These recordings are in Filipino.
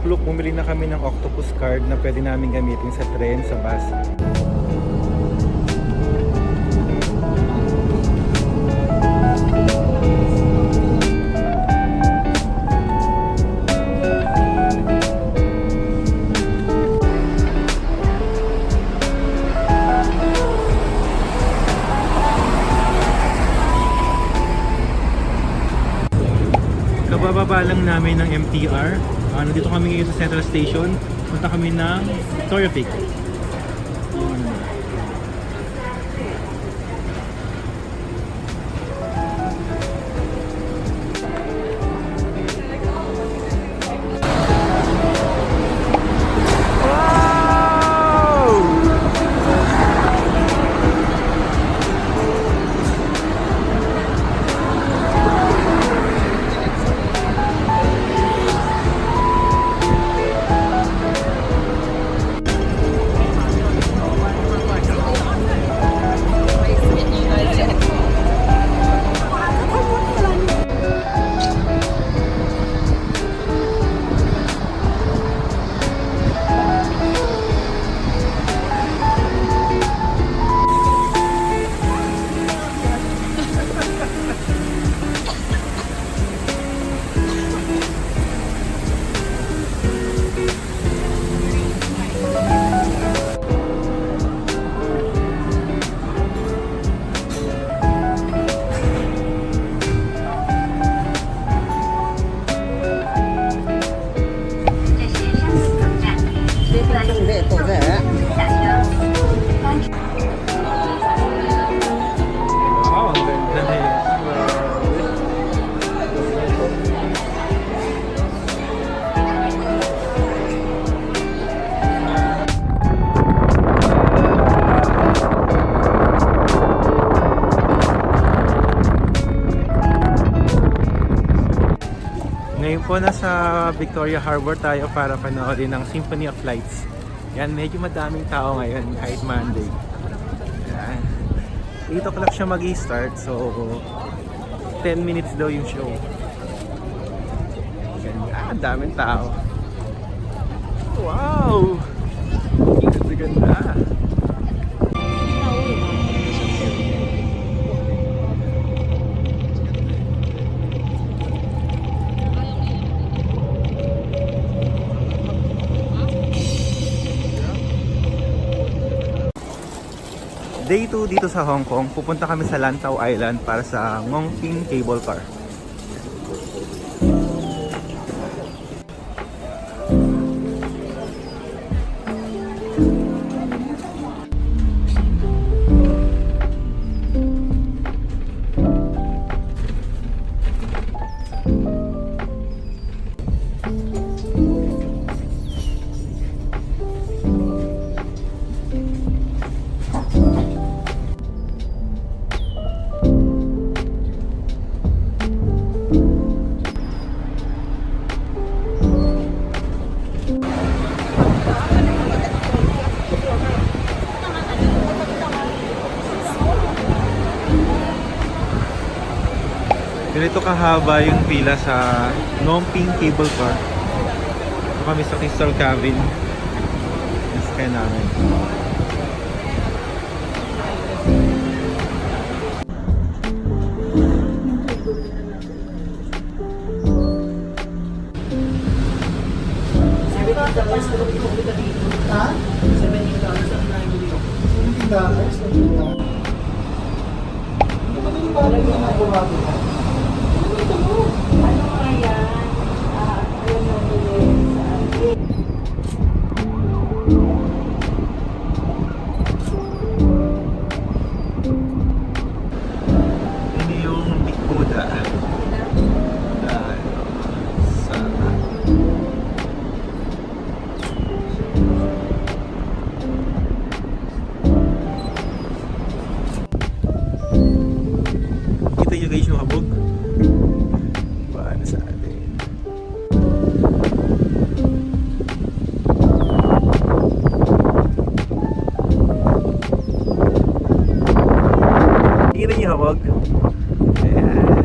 Look, bumili na kami ng octopus card na pwede namin gamitin sa tren, sa bus. Kabababa lang namin ng MTR. Nandito kami ngayon sa Central Station. Punta kami ng Victoria Peak. Wow, ang ganda na yun. Ngayon po nasa Victoria Harbor tayo para panoorin ng Symphony of Lights. Yan, medyo madaming tao ngayon kahit Monday. Yan. 8 o'clock siya mag-i-start, so 10 minutes daw yung show. Yan, ang daming tao. Wow! Ganda ganda. Day 2 dito sa Hong Kong, pupunta kami sa Lantau Island para sa Ngongping Cable Car. Ganito kahaba yung pila sa Ngongping Cable Car. Ito kami sa Crystal Cabin. Nasakay namin. Ini yung Big Buddha. Kita nyo guys yung habog. Paano sa atin? Kita nyo yung habog? Ayan.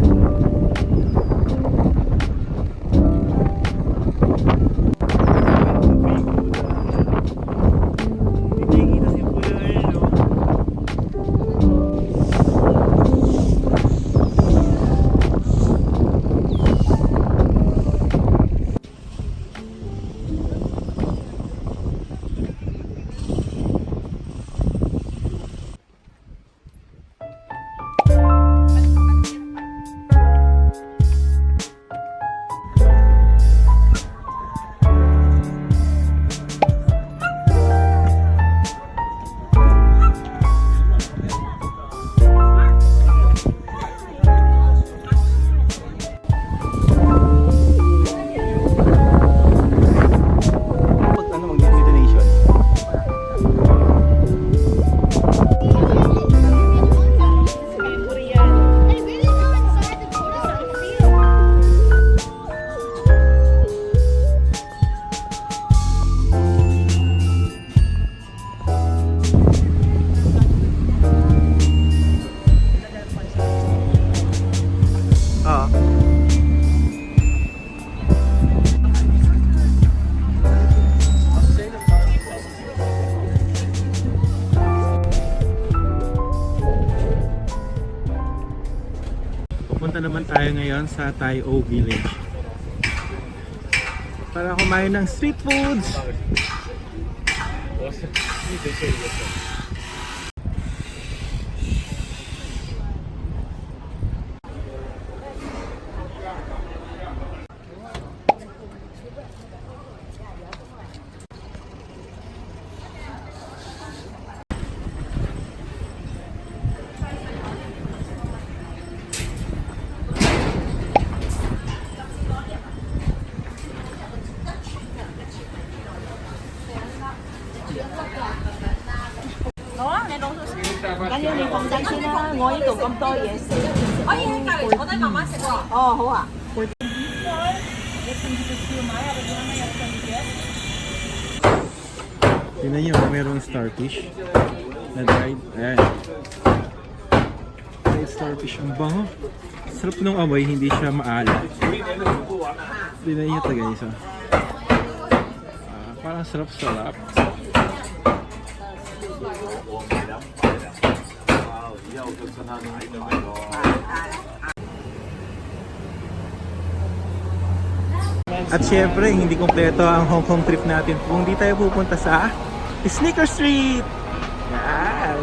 Pupunta naman tayo ngayon sa Tai O Village para kumain ng street foods. Tingnan nyo, mayroong starfish na dried. Ayan. May starfish, ang bango. Sarap nung amoy, hindi siya maalat. Tingnan nyo ito guys. Oh. Parang sarap-sarap. At syempre, hindi kompleto ang Hong Kong trip natin kung di tayo pupunta sa Sneaker Street! Yan!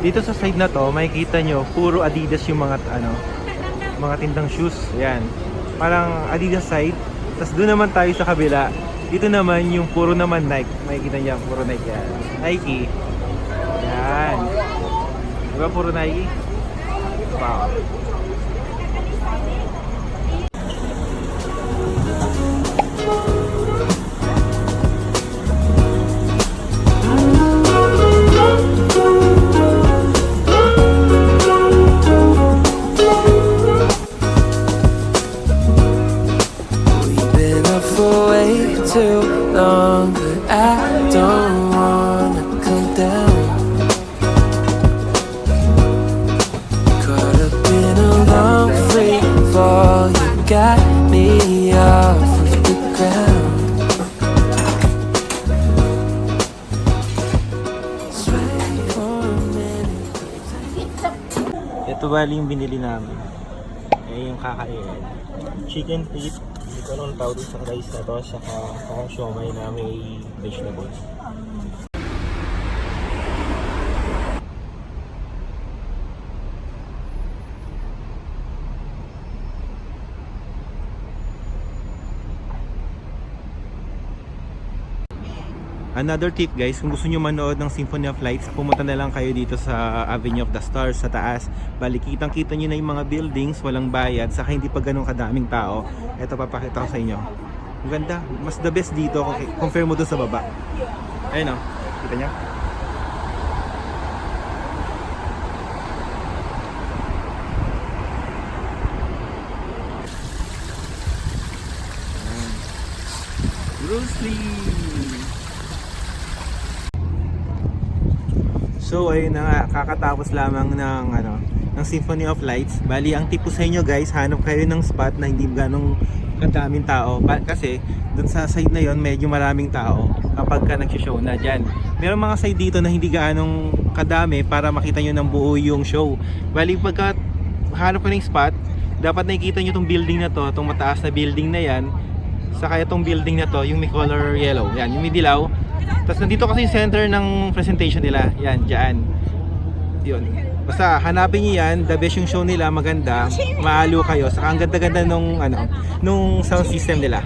Dito sa side na to, makikita nyo, puro Adidas yung mga tindang shoes. Yan. Parang Adidas side. Tapos doon naman tayo sa kabila. Dito naman yung puro naman Nike. Makikita nyo, puro Nike yan. Nike. Yan. Diba puro Nike? Wow. We've been up for way too long, but I don't wanna come down. Caught up in a long free fall, you got me off of the ground. Sway for a minute. Ito bali yung binili namin. Yung kakain. Chicken feet. Hindi ko anong tawag sa rice na to. Saka parang siomay na may vegetables. Another tip guys, kung gusto nyo manood ng Symphony of Lights, pumunta na lang kayo dito sa Avenue of the Stars sa taas. Bali, kitang-kita nyo na yung mga buildings, walang bayad, saka hindi pa ganun kadaming tao. Ito, papakita ko sa inyo. Ang ganda, mas the best dito, compare mo doon sa baba. Ayun o, kita nyo? Bruce Lee! So ayun na nga, kakatapos lamang ng Symphony of Lights. Bali, ang tip ko sa inyo guys, hanap kayo ng spot na hindi ganong kadaming tao. Kasi dun sa side na yon medyo maraming tao kapag ka nagsishow na dyan. Meron mga side dito na hindi ganong kadami para makita nyo ng buo yung show. Bali, pagka hanap ko ng spot, dapat nakikita nyo tong building na to, tong mataas na building na yan. Saka itong building na to, yung may color yellow. Yan, yung may dilaw. Tapos nandito kasi yung center ng presentation nila. Yan, dyan. Yun. Basta hanapin nyo yan. The best yung show nila. Maganda. Maalo kayo. Saka ang ganda-ganda nung sound system nila.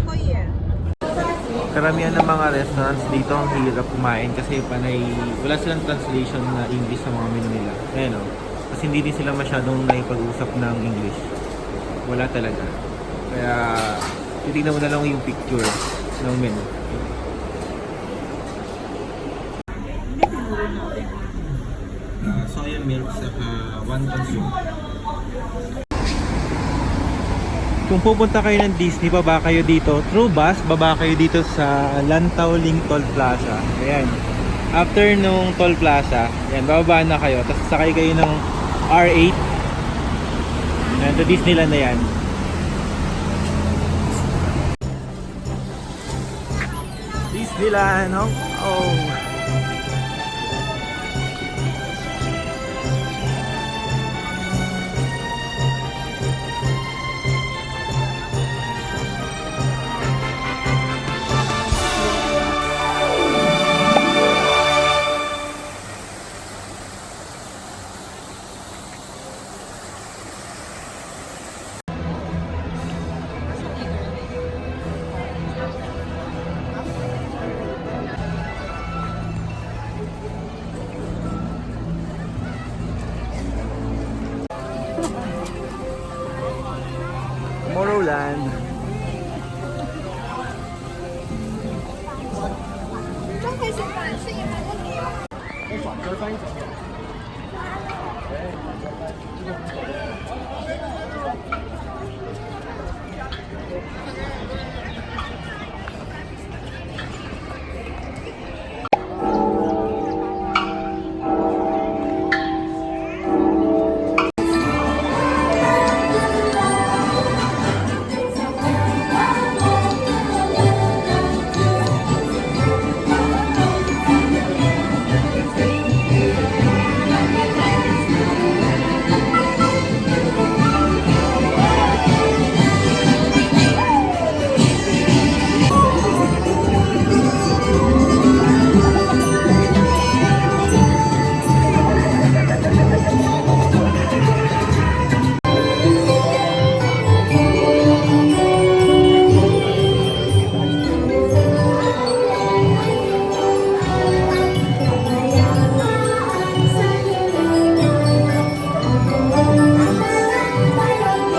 Karamihan ng mga restaurants dito ang hirap kumain kasi wala silang translation na English sa mga menu nila. Ayan o. Kasi hindi din sila masyadong naipag-usap ng English. Wala talaga. Kaya titignan mo na lang yung picture ng menu. Soya milk sa wonton soup. Kung pupunta kayo ng Disney, baba kayo dito. Through bus, baba kayo dito sa Lantau Ling Toll Plaza. Ayan. After nung Toll Plaza, ayan, bababa na kayo. Tapos sakay kayo ng R8. Ayan, to Disneyland na yan. Disneyland Hong Kong.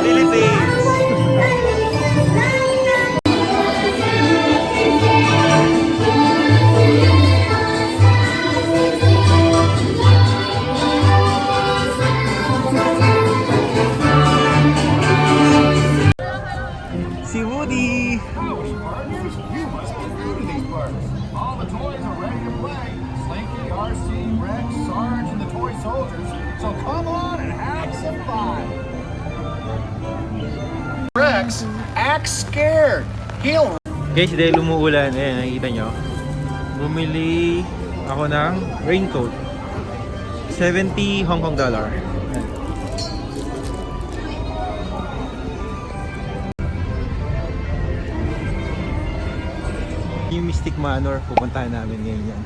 Philippines! Si Woody! Howdy, partners. You must be new to these parks. All the toys are ready to play. Slinky, RC, Rex, Sarge, and the toy soldiers. So come on and have some fun. Rex, act scared. He'll Guys, dahil umuulan, ayan, nakikita nyo. Bumili ako ng raincoat. 70 Hong Kong dollar. Ayan. Yung Mystic Manor, pupuntahan namin ngayon yan.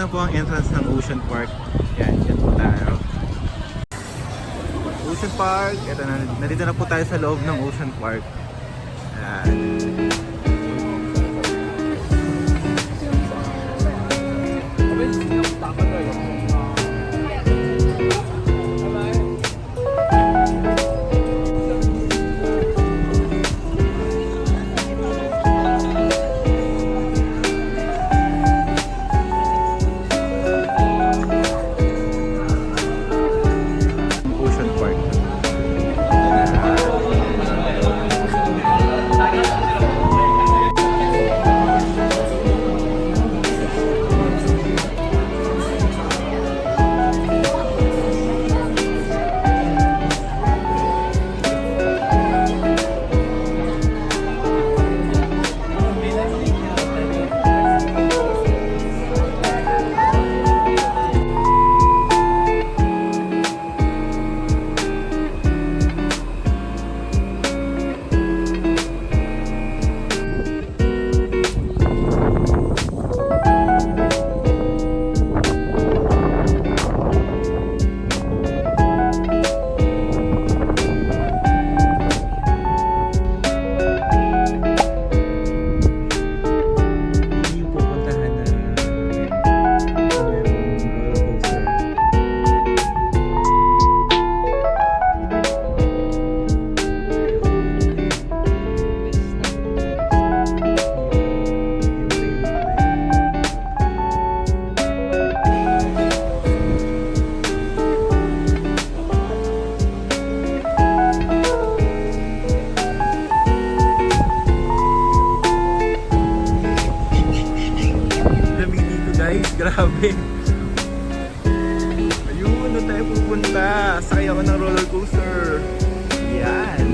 na po ang entrance ng Ocean Park. Yan, yan po tayo. Ocean Park, ito na, nandito na po tayo sa loob ng Ocean Park. Yan. Ocean Park. Hindi yung pupuntahan na merong roller coaster. Lamig dito guys, grabe. Ayun, doon tayo pupunta. Sakay ako ng roller coaster. Yan.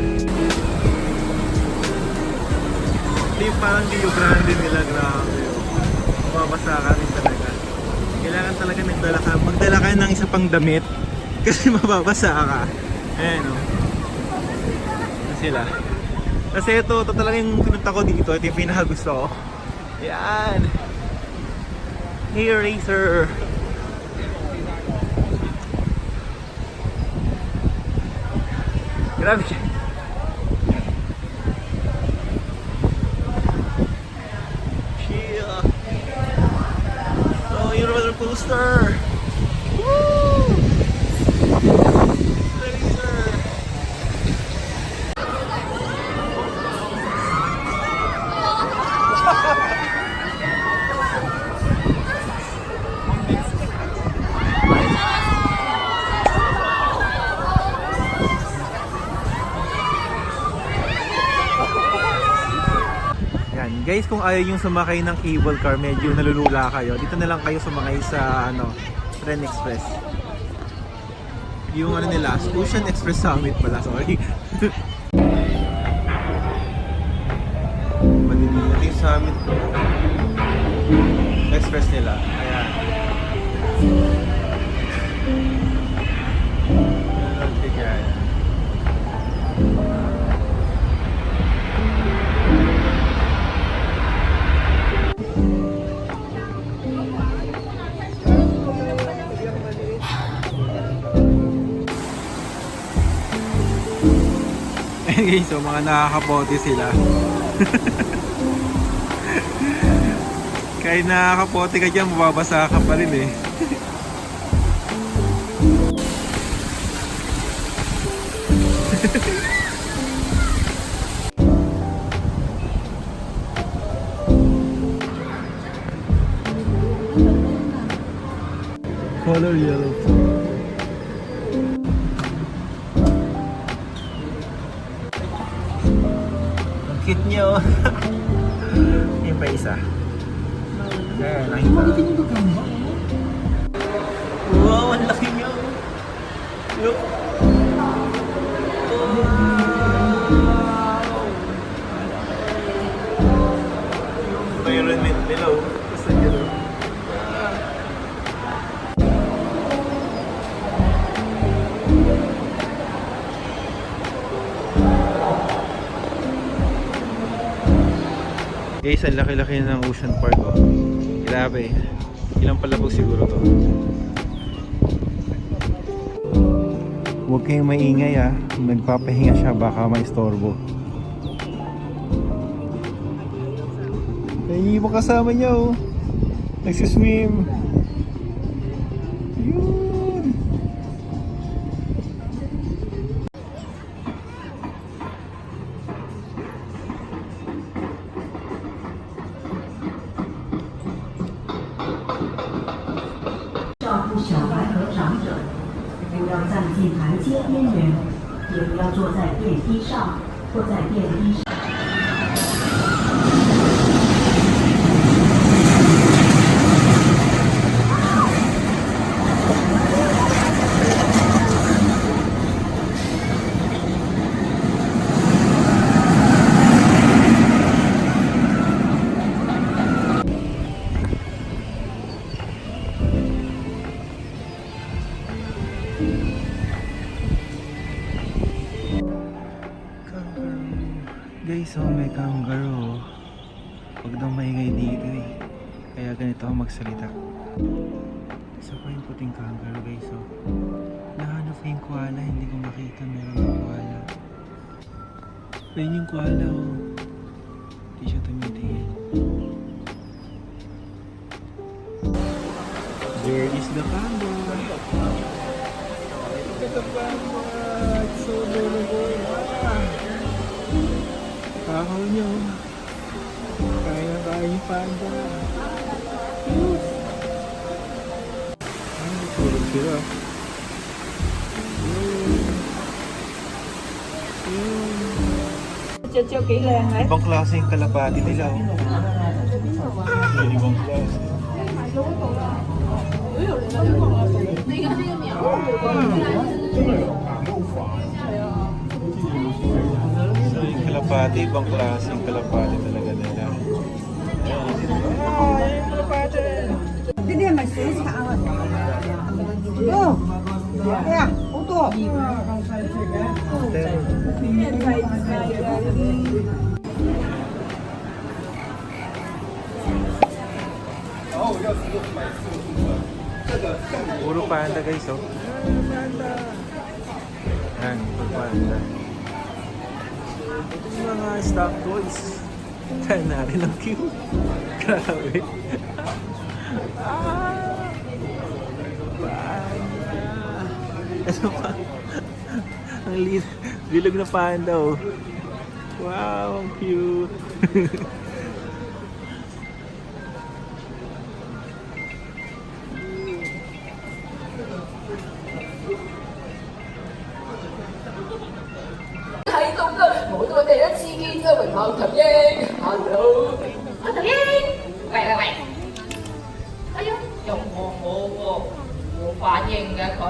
Ito yung parang Rio Grande nila, grabe. Mababasa ka rin talaga. Kailangan talaga magdala ka ng isa pang damit kasi mababasa ka. Ayan o. Ito sila. Kasi ito talaga yung pinunta ko dito. Ito yung pinakagusto ko. Yan. Hey Racer! Grabe siya. Chill. So, yung roller coaster. Woo! Racer! Yan, guys, kung ayaw yung sumakay ng cable car, medyo nalulula kayo. Dito na lang kayo sumakay sa Tren Express. Yung nila, Ocean Express Summit pala, sorry. Maliliit yung Summit Express nila. Ayan. Ayan guys, so mga nakakapote sila. Kahit nakakapote ka dyan, mababasa ka pa rin eh. Color yellow. Ang cute niyo. Yung pa isa. Ayan, nakita. Wow, ang laki niyo. Look. Environment below. Basta yun. Guys, ang laki-laki ng Ocean Park, oh. Grabe. Ilang palabog siguro to. Huwag kayong maingay ah. Nagpapahinga siya, baka maistorbo. Ay, iba kasama niya oh. Nagsiswim. Yun. Guys, oh, may kangaroo. Huwag daw maingay dito eh. Kaya ganito ako magsalita. Isa pa yung puting kangaroo guys, oh. Nahanap ko yung koala, hindi ko makita meron yung koala. Ayun yung koala, oh. Hindi siya tumitingin. There is the panda. Look at the panda. It's so adorable. Kahaw nyo. Kaya yung panda. Ay, natulog sila. Ibang klase yung kalapati nila. Ibang klase. So yung kalapati, ibang klase yung kalapati talaga nila. Yung kalapati! 今天买水产了。哦，哎呀，好多。 Puro panda guys, oh. Panda! Yan, puro panda. Ito yung mga stock toys. Tayo natin ang cute. Grabe. Ah! Panda! Ano pa? Ang bilog na panda, oh. Wow, ang cute. Hello，阿頭英，喂，哎呀，又望我喎，冇反應嘅佢。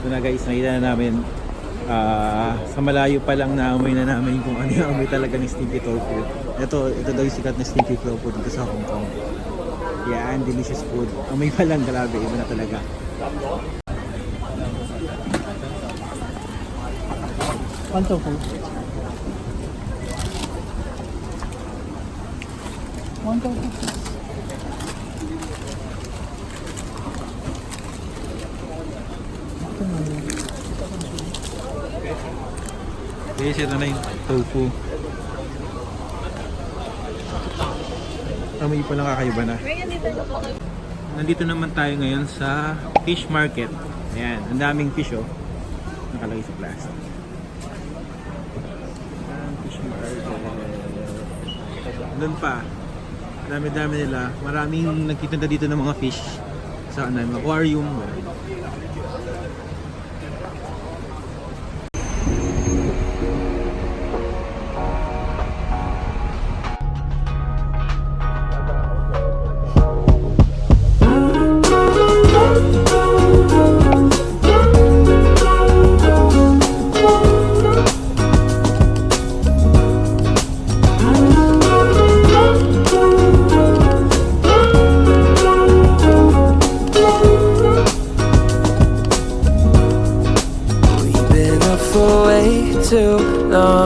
Ito na guys, nakita na namin sa malayo pa lang naamoy na namin kung ano yung amoy talaga ng stinky tofu. Ito daw yung sikat na stinky tofu dito sa Hong Kong. Yan, delicious food. Amoy pa lang, grabe, iba na talaga. One tofu. One tofu. Guys, ito na yung tofu. Amoy pa lang kakaiba na. Nandito naman tayo ngayon sa fish market. Ayan, ang daming fish oh. Nakalagay sa plastic. Ayan, fish market. Doon pa. Dami-dami nila. Maraming nagtitinda dito ng mga fish. Sa aquarium. We've been up for way too long.